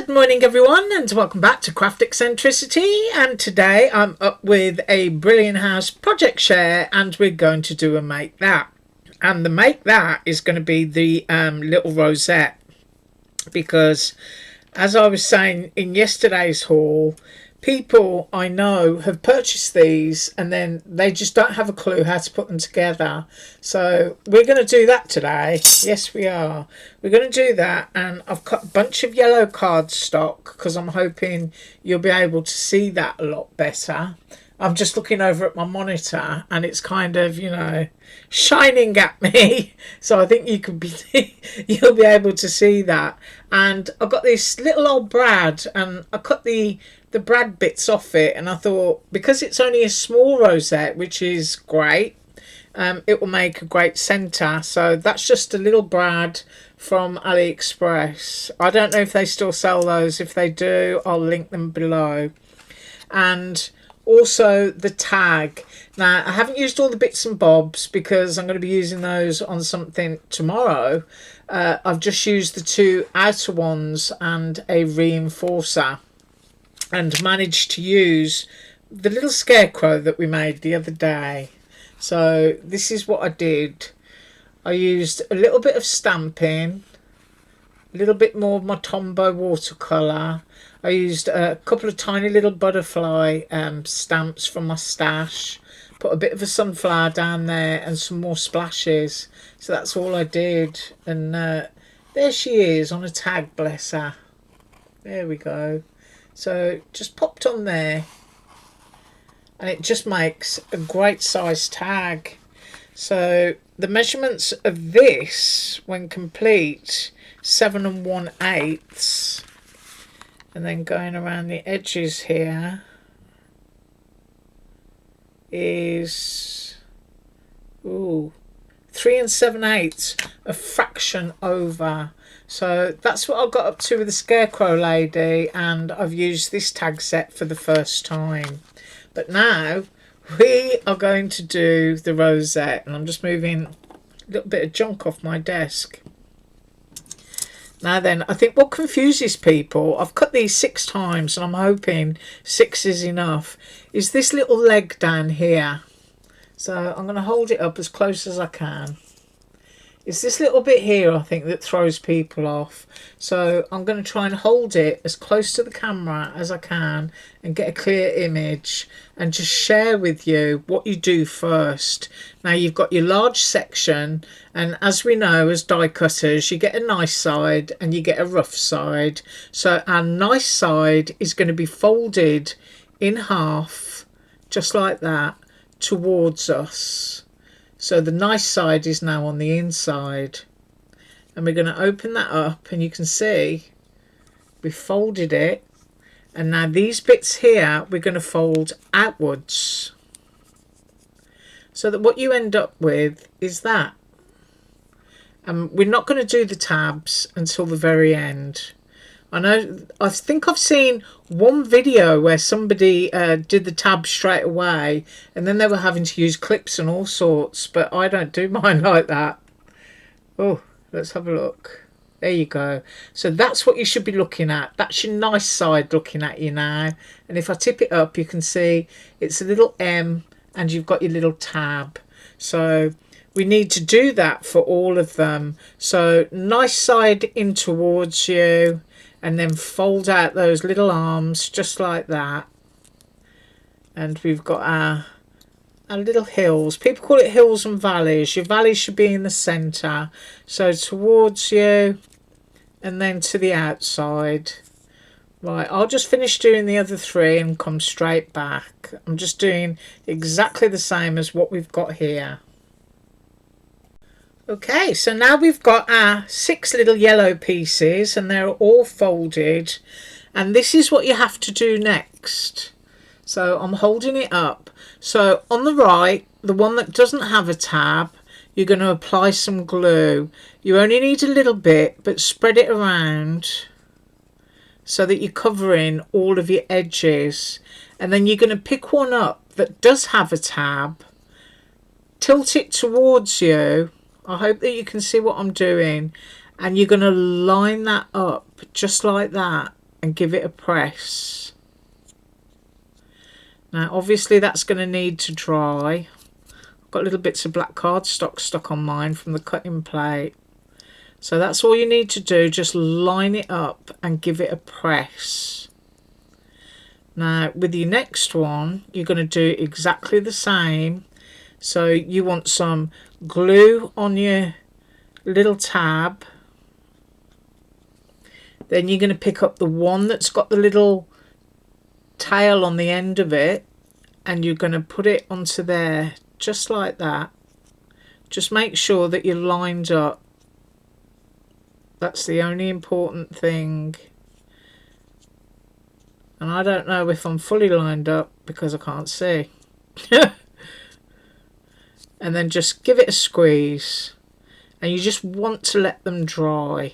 Good morning everyone, and welcome back to Craft Eccentricity. And today I'm up with a Brillian House project share, and we're going to do a make that. And the make that is going to be the little rosette, because as I was saying in yesterday's haul, people I know have purchased these and then they just don't have a clue how to put them together. So we're going to do that today. Yes, we are. We're going to do that, and I've cut a bunch of yellow cardstock because I'm hoping you'll be able to see that a lot better. I'm just looking over at my monitor and it's kind of, you know, shining at me. So I think you'll be able to see that. And I've got this little old brad, and I cut the brad bits off it, and I thought because it's only a small rosette, which is great, it will make a great centre. So that's just a little brad from AliExpress. I don't know if they still sell those. If they do, I'll link them below. And also the tag. Now I haven't used all the bits and bobs because I'm going to be using those on something tomorrow. I've just used the two outer ones and a reinforcer, and managed to use the little scarecrow that we made the other day. So this is what I did. I used a little bit of stamping, a little bit more of my Tombow watercolour. I used a couple of tiny little butterfly stamps from my stash, put a bit of a sunflower down there and some more splashes. So that's all I did, and there she is on a tag, bless her. There we go. So just popped on there, and it just makes a great size tag. So the measurements of this when complete, 7 1/8, and then going around the edges here is 3 7/8, a fraction over. So that's what I got up to with the scarecrow lady, and I've used this tag set for the first time. But now we are going to do the rosette, and I'm just moving a little bit of junk off my desk. Now then, I think what confuses people, I've cut these 6 times and I'm hoping 6 is enough, is this little leg down here. So I'm going to hold it up as close as I can. It's this little bit here, I think, that throws people off. So I'm going to try and hold it as close to the camera as I can and get a clear image, and just share with you what you do first. Now you've got your large section, and as we know as die cutters, you get a nice side and you get a rough side. So our nice side is going to be folded in half, just like that, towards us. So the nice side is now on the inside, and we're going to open that up, and you can see we folded it, and now these bits here we're going to fold outwards, so that what you end up with is that. And we're not going to do the tabs until the very end. I think I've seen one video where somebody did the tab straight away, and then they were having to use clips and all sorts, but I don't do mine like that. Oh, let's have a look. There you go. So that's what you should be looking at. That's your nice side looking at you now. And if I tip it up, you can see it's a little M, and you've got your little tab. So we need to do that for all of them. So nice side in towards you, and then fold out those little arms just like that. And we've got our little hills. People call it hills and valleys. Your valleys should be in the centre. So towards you, and then to the outside. Right, I'll just finish doing the other 3 and come straight back. I'm just doing exactly the same as what we've got here. Okay, so now we've got our 6 little yellow pieces, and they're all folded, and this is what you have to do next. So I'm holding it up. So on the right, the one that doesn't have a tab, you're going to apply some glue. You only need a little bit, but spread it around so that you're covering all of your edges. And then you're going to pick one up that does have a tab, tilt it towards you. I hope that you can see what I'm doing, and you're going to line that up just like that and give it a press. Now obviously that's going to need to dry. I've got little bits of black cardstock stuck on mine from the cutting plate. So that's all you need to do, just line it up and give it a press. Now with your next one, you're going to do exactly the same. So you want some glue on your little tab. Then you're going to pick up the one that's got the little tail on the end of it, and you're going to put it onto there just like that. Just make sure that you're lined up. That's the only important thing. And I don't know if I'm fully lined up because I can't see. And then just give it a squeeze, and you just want to let them dry.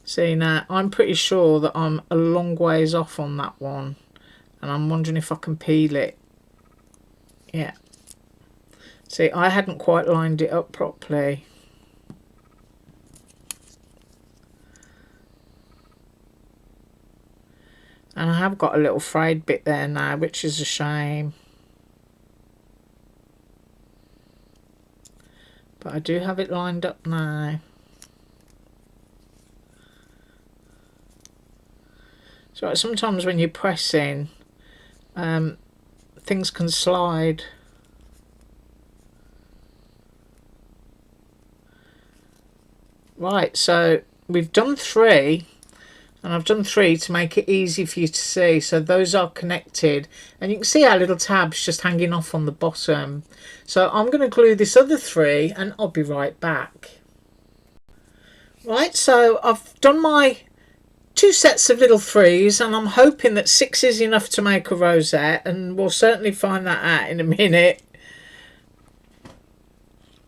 See, now I'm pretty sure that I'm a long ways off on that one, and I'm wondering if I can peel it. Yeah. See, I hadn't quite lined it up properly. And I have got a little frayed bit there now, which is a shame. But I do have it lined up now. So sometimes when you're pressing, things can slide. Right, so we've done 3. And I've done 3 to make it easy for you to see. So those are connected. And you can see our little tabs just hanging off on the bottom. So I'm going to glue this other 3 and I'll be right back. Right, so I've done my 2 sets of little 3s, and I'm hoping that 6 is enough to make a rosette. And we'll certainly find that out in a minute.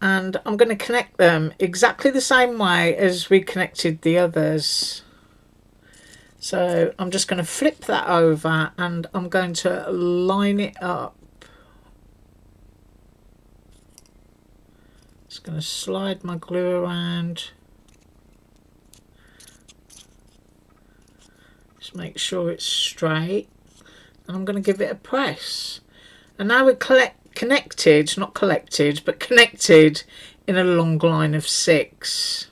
And I'm going to connect them exactly the same way as we connected the others. So I'm just going to flip that over and I'm going to line it up. Just going to slide my glue around. Just make sure it's straight. And I'm going to give it a press. And now we're connected, not collected, but connected in a long line of 6.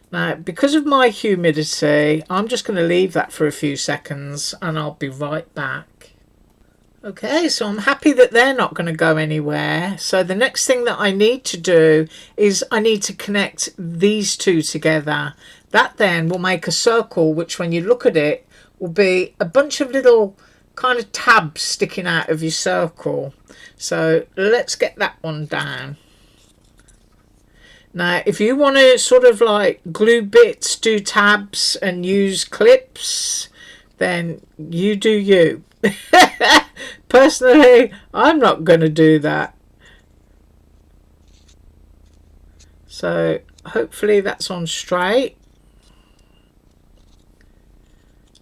Now, because of my humidity, I'm just going to leave that for a few seconds and I'll be right back. Okay, so I'm happy that they're not going to go anywhere. So the next thing that I need to do is I need to connect these 2 together. That then will make a circle, which when you look at it will be a bunch of little kind of tabs sticking out of your circle. So let's get that one down. Now, if you want to sort of like glue bits, do tabs and use clips, then you do you. Personally, I'm not going to do that. So hopefully that's on straight.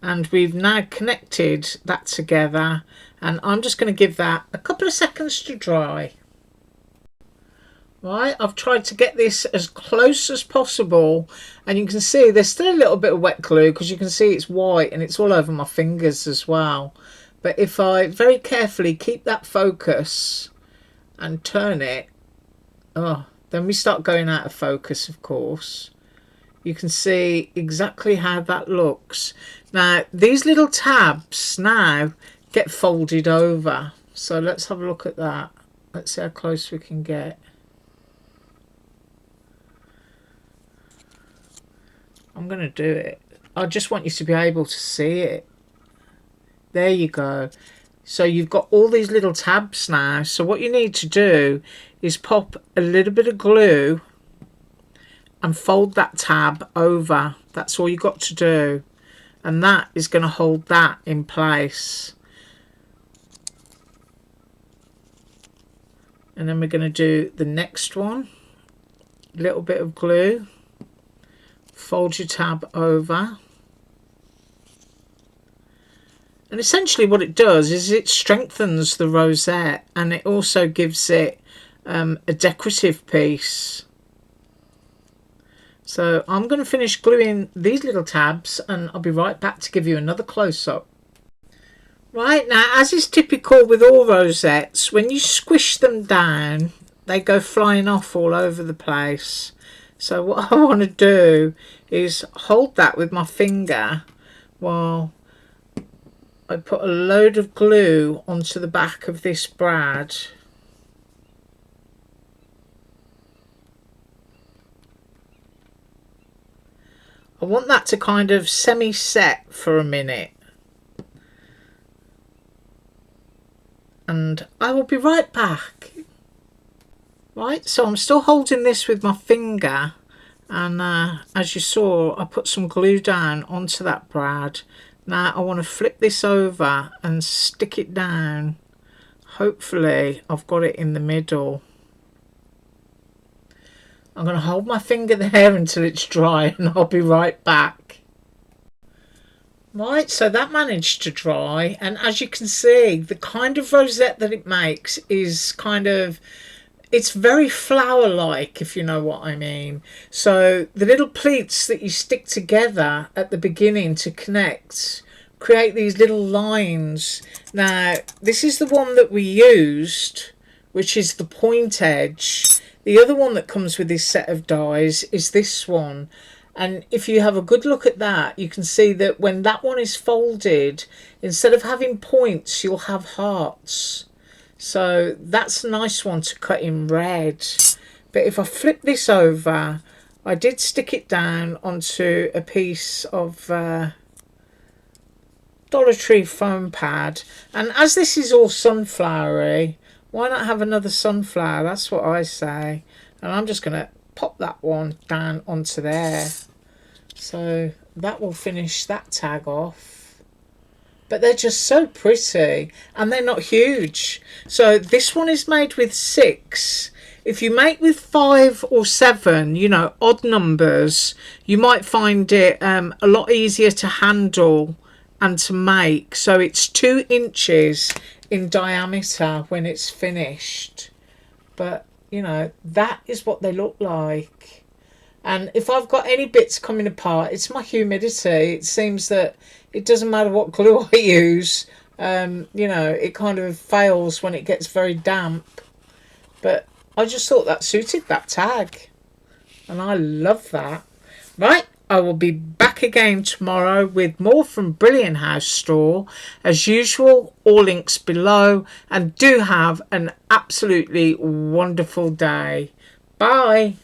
And we've now connected that together. And I'm just going to give that a couple of seconds to dry. Right, I've tried to get this as close as possible, and you can see there's still a little bit of wet glue because you can see it's white and it's all over my fingers as well. But if I very carefully keep that focus and turn it, then we start going out of focus, of course. You can see exactly how that looks. Now, these little tabs now get folded over. So let's have a look at that. Let's see how close we can get. I'm going to do it. I just want you to be able to see it. There you go. So you've got all these little tabs now. So what you need to do is pop a little bit of glue and fold that tab over. That's all you got to do. And that is going to hold that in place. And then we're going to do the next one. A little bit of glue. Fold your tab over. And essentially what it does is it strengthens the rosette, and it also gives it a decorative piece. So I'm going to finish gluing these little tabs and I'll be right back to give you another close-up. Right, now as is typical with all rosettes, when you squish them down they go flying off all over the place. So what I want to do is hold that with my finger while I put a load of glue onto the back of this brad. I want that to kind of semi-set for a minute. And I will be right back. Right, so I'm still holding this with my finger, and as you saw I put some glue down onto that brad. Now I want to flip this over and stick it down. Hopefully I've got it in the middle. I'm going to hold my finger there until it's dry and I'll be right back. Right, so that managed to dry, and as you can see the kind of rosette that it makes is kind of, it's very flower-like, if you know what I mean. So the little pleats that you stick together at the beginning to connect create these little lines. Now this is the one that we used, which is the point edge. The other one that comes with this set of dies is this one. And if you have a good look at that, you can see that when that one is folded, instead of having points, you'll have hearts. So that's a nice one to cut in red. But if I flip this over, I did stick it down onto a piece of Dollar Tree foam pad. And as this is all sunflowery, why not have another sunflower? That's what I say. And I'm just going to pop that one down onto there. So that will finish that tag off. But they're just so pretty, and they're not huge. So this one is made with 6. If you make with 5 or 7, you know, odd numbers, you might find it a lot easier to handle and to make. So it's 2 inches in diameter when it's finished. But you know, that is what they look like. And if I've got any bits coming apart, it's my humidity. It seems that it doesn't matter what glue I use, you know, it kind of fails when it gets very damp. But I just thought that suited that tag, and I love that. Right, I will be back again tomorrow with more from Brillian House Store. As usual, all links below, and do have an absolutely wonderful day. Bye.